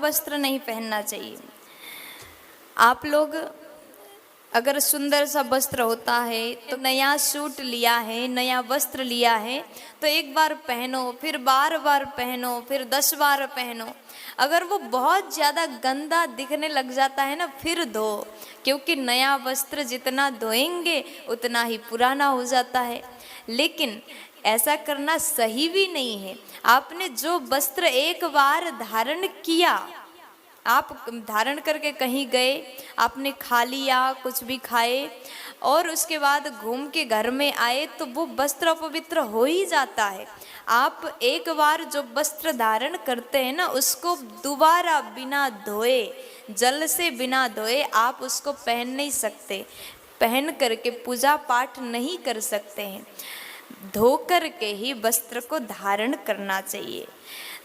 वस्त्र नहीं पहनना चाहिए। आप लोग अगर सुंदर सा वस्त्र होता है तो नया सूट लिया है, नया वस्त्र लिया है तो एक बार पहनो, फिर बार बार पहनो, फिर 10 बार पहनो। अगर वो बहुत ज़्यादा गंदा दिखने लग जाता है ना, फिर धो, क्योंकि नया वस्त्र जितना धोएंगे उतना ही पुराना हो जाता है। लेकिन ऐसा करना सही भी नहीं है। आपने जो वस्त्र एक बार धारण किया, आप धारण करके कहीं गए, आपने खा लिया, कुछ भी खाए और उसके बाद घूम के घर में आए तो वो वस्त्र अपवित्र हो ही जाता है। आप एक बार जो वस्त्र धारण करते हैं ना, उसको दोबारा बिना धोए, जल से बिना धोए आप उसको पहन नहीं सकते, पहन करके पूजा पाठ नहीं कर सकते हैं। धो कर के ही वस्त्र को धारण करना चाहिए।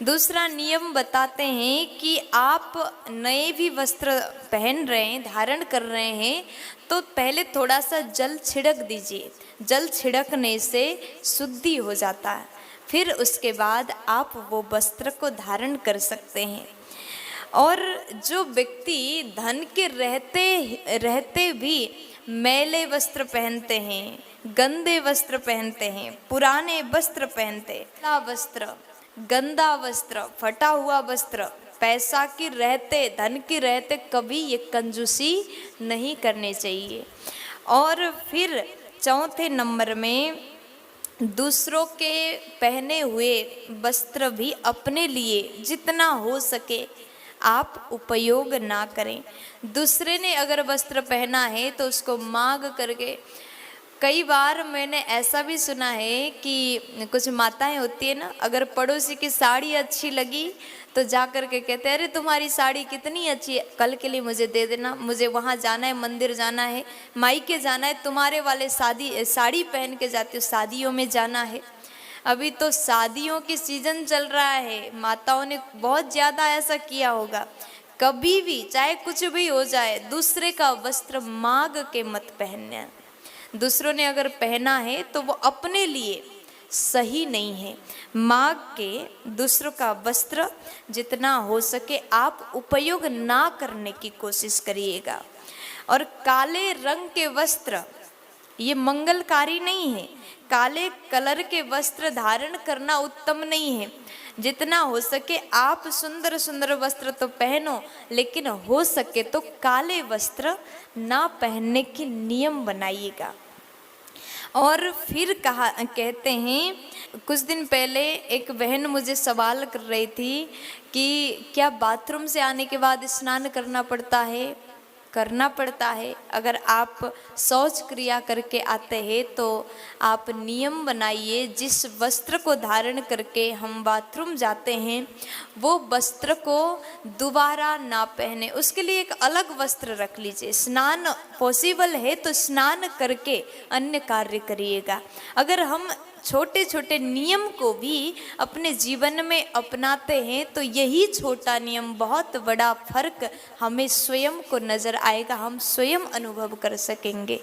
दूसरा नियम बताते हैं कि आप नए भी वस्त्र पहन रहे हैं, धारण कर रहे हैं, तो पहले थोड़ा सा जल छिड़क दीजिए। जल छिड़कने से शुद्धि हो जाता है, फिर उसके बाद आप वो वस्त्र को धारण कर सकते हैं। और जो व्यक्ति धन के रहते भी मैले वस्त्र पहनते हैं, गंदे वस्त्र पहनते हैं, पुराने वस्त्र पहनते, गंदा वस्त्र, फटा हुआ वस्त्र, पैसा की रहते, धन की रहते कभी ये कंजूसी नहीं करनी चाहिए। और फिर चौथे नंबर में दूसरों के पहने हुए वस्त्र भी अपने लिए जितना हो सके आप उपयोग ना करें। दूसरे ने अगर वस्त्र पहना है तो उसको मांग करके, कई बार मैंने ऐसा भी सुना है कि कुछ माताएं होती है ना, अगर पड़ोसी की साड़ी अच्छी लगी तो जा कर के कहते हैं, अरे तुम्हारी साड़ी कितनी अच्छी है, कल के लिए मुझे दे देना, मुझे वहाँ जाना है, मंदिर जाना है, मायके जाना है, तुम्हारे वाले साड़ी पहन के जाती हो, शादियों में जाना है। अभी तो शादियों की सीजन चल रहा है, माताओं ने बहुत ज़्यादा ऐसा किया होगा। कभी भी चाहे कुछ भी हो जाए, दूसरे का वस्त्र मांग के मत पहनना। दूसरों ने अगर पहना है तो वो अपने लिए सही नहीं है। मांग के दूसरों का वस्त्र जितना हो सके आप उपयोग ना करने की कोशिश करिएगा। और काले रंग के वस्त्र ये मंगलकारी नहीं है। काले कलर के वस्त्र धारण करना उत्तम नहीं है। जितना हो सके आप सुंदर सुंदर वस्त्र तो पहनो, लेकिन हो सके तो काले वस्त्र ना पहनने के नियम बनाइएगा। और फिर कहते हैं, कुछ दिन पहले एक बहन मुझे सवाल कर रही थी कि क्या बाथरूम से आने के बाद स्नान करना पड़ता है? करना पड़ता है। अगर आप शौच क्रिया करके आते हैं तो आप नियम बनाइए, जिस वस्त्र को धारण करके हम बाथरूम जाते हैं वो वस्त्र को दोबारा ना पहने, उसके लिए एक अलग वस्त्र रख लीजिए। स्नान पॉसिबल है तो स्नान करके अन्य कार्य करिएगा। अगर हम छोटे छोटे नियम को भी अपने जीवन में अपनाते हैं तो यही छोटा नियम बहुत बड़ा फर्क हमें स्वयं को नजर आएगा, हम स्वयं अनुभव कर सकेंगे।